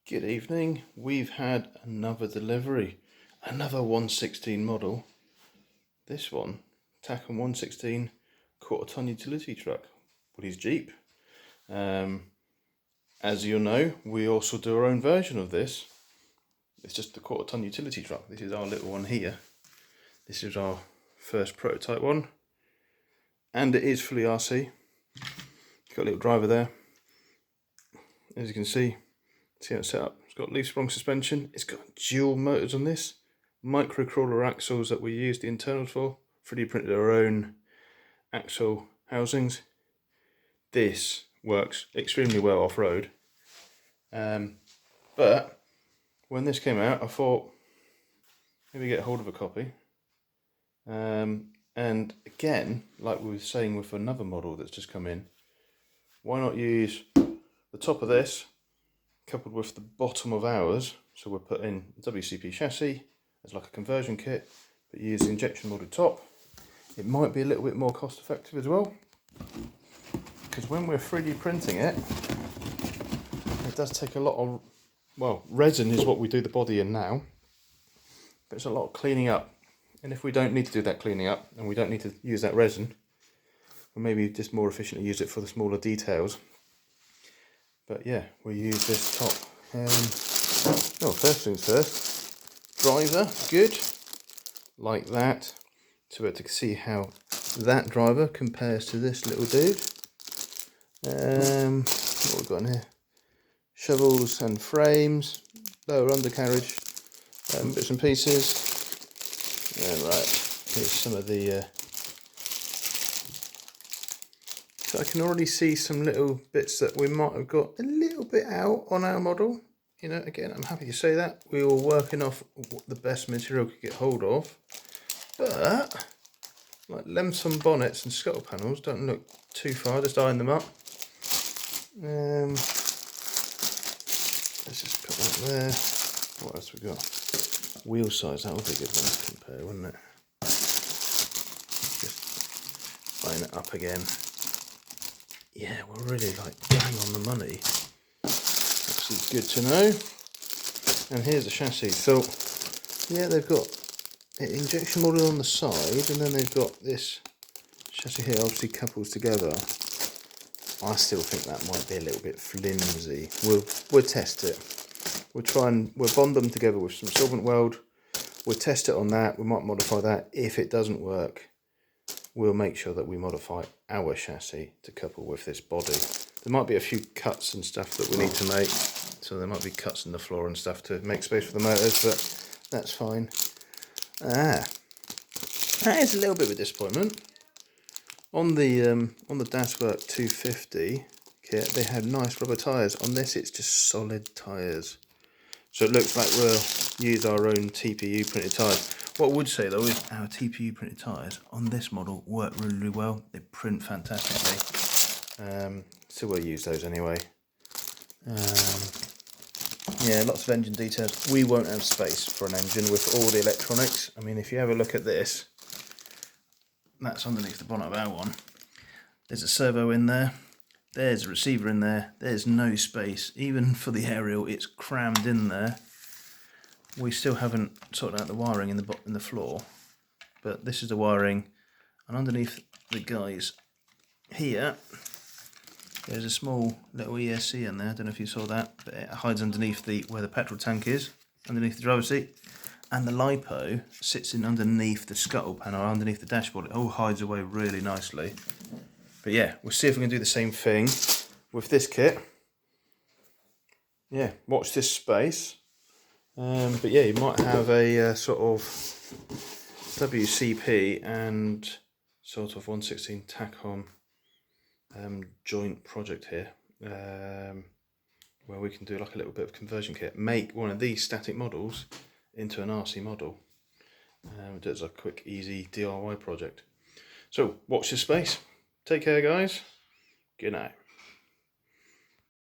Good evening. We've had another delivery, another 116 model. This one, Takom 116 quarter-ton utility truck. Well, he's Jeep. As you'll know, we also do our own version of this. It's just the quarter-ton utility truck. This is our little one here. This is our first prototype one, and it is fully RC. Got a little driver there. As you can see how it's set up. It's got leaf sprung suspension. It's got dual motors on this. Micro crawler axles that we used the internals for. 3D printed our own axle housings. This works extremely well off-road. But when this came out, I thought maybe get hold of a copy. And again, like we were saying with another model that's just come in, why not use the top of this coupled with the bottom of ours? So we're putting WCP chassis as like a conversion kit, but use the injection molded top. It might be a little bit more cost effective as well, because when we're 3D printing it, it does take a lot of, well, resin is what we do the body in now, but it's a lot of cleaning up. And if we don't need to do that cleaning up, and we don't need to use that resin, or maybe just more efficiently use it for the smaller details. But yeah, we use this top. First things first, driver, good, like that, to be able to see how that driver compares to this little dude. What we've got in here, shovels and frames, lower undercarriage, bits and pieces. And right, here's some of the, so I can already see some little bits that we might have got a little bit out on our model. You know, again, I'm happy to say that. We were working off what the best material could get hold of. But, like Lemson bonnets and scuttle panels don't look too far, just eyeing them up. Let's just put that there. What else we got? Wheel size, that would be a good one to compare, wouldn't it? Just line it up again. Yeah, we're really like bang on the money. This is good to know. And here's the chassis. So, yeah, they've got an injection molded on the side, and then they've got this chassis here, obviously couples together. I still think that might be a little bit flimsy. We'll test it. We'll bond them together with some solvent weld. We'll test it on that. We might modify that. If it doesn't work, we'll make sure that we modify our chassis to couple with this body. There might be a few cuts and stuff that we need to make. So there might be cuts in the floor and stuff to make space for the motors, but that's fine. That is a little bit of a disappointment. On the Dashwork 250 kit, they had nice rubber tyres. On this, it's just solid tyres. So it looks like we'll use our own TPU printed tyres. What I would say though is our TPU printed tyres on this model work really, really well. They print fantastically. So we'll use those anyway. Yeah, lots of engine details. We won't have space for an engine with all the electronics. I mean, if you have a look at this, that's underneath the bonnet of our one. There's a servo in there. There's a receiver in there. There's no space. Even for the aerial, it's crammed in there. We still haven't sorted out the wiring in the floor, but this is the wiring. And underneath the guys here, there's a small little ESC in there. I don't know if you saw that, but it hides underneath where the petrol tank is, underneath the driver's seat. And the LiPo sits in underneath the scuttle panel, underneath the dashboard. It all hides away really nicely. But yeah, we'll see if we can do the same thing with this kit. Yeah, watch this space. But yeah, you might have a sort of WCP and sort of 116 Takom joint project here, where we can do like a little bit of conversion kit. Make one of these static models into an RC model. Do it as a quick, easy DIY project. So watch this space. Take care, guys. Good night.